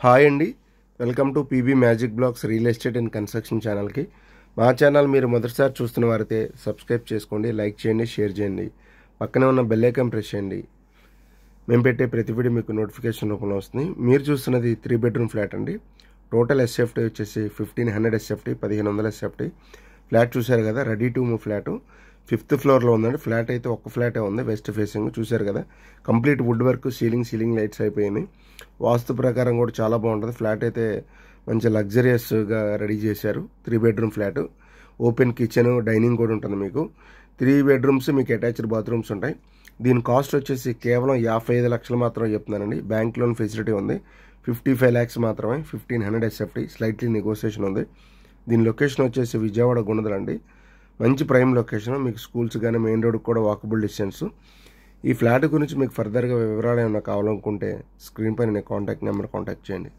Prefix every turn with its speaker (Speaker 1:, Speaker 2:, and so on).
Speaker 1: Hi అండి, welcome to PB magic blogs real estate and construction ఛానల్కి. మా channel మీరు మొదటిసారి చూస్తున్న వారైతే సబ్స్క్రైబ్ చేసుకోండి, లైక్ చేయండి, షేర్ చేయండి, పక్కనే ఉన్న బెల్ ఐకాన్ ప్రెస్ చేయండి. మేము పెట్టే ప్రతి వీడియో మీకు నోటిఫికేషన్ రూపంలో వస్తుంది. మీరు చూస్తున్నది 3 బెడ్రూమ్ ఫ్లాట్ అండి. టోటల్ ఎస్ఎఫ్టీ వచ్చేసి 1500 ఎస్ఎఫ్టీ, 1500 ఎస్ఎఫ్టీ. ఫ్లాట్ చూశారు కదా, ready to move flat 5th ఫ్లోర్లో ఉందండి. ఫ్లాట్ అయితే ఒక్క ఫ్లాటే ఉంది, వెస్ట్ ఫేసింగ్. చూశారు కదా, complete wood work, ceiling lights అయిపోయినాయి. వాస్తు ప్రకారం కూడా చాలా బాగుంటుంది. ఫ్లాట్ అయితే మంచి లగ్జరియస్గా రెడీ చేశారు. 3 bedroom flat, open kitchen, dining కూడా ఉంటుంది మీకు. 3 బెడ్రూమ్స్, మీకు అటాచ్డ్ బాత్రూమ్స్ ఉంటాయి. దీని కాస్ట్ వచ్చేసి కేవలం 55 లక్షలు మాత్రమే చెప్తున్నానండి. బ్యాంక్ లోన్ ఫెసిలిటీ ఉంది. 55 lakhs మాత్రమే. 1500 ఎస్ఎఫ్టీ, స్లైట్లీ నెగోసియేషన్ ఉంది. దీని లొకేషన్ వచ్చేసి విజయవాడ గుణదల అండి. మంచి ప్రైమ్ లొకేషన్, మీకు స్కూల్స్ కానీ మెయిన్ రోడ్కి కూడా వాకబుల్ డిస్టెన్స్. ఈ ఫ్లాట్ గురించి మీకు ఫర్దర్గా వివరాలు ఏమైనా కావాలనుకుంటే స్క్రీన్ పైన కాంటాక్ట్ నెంబర్ కాంటాక్ట్ చేయండి.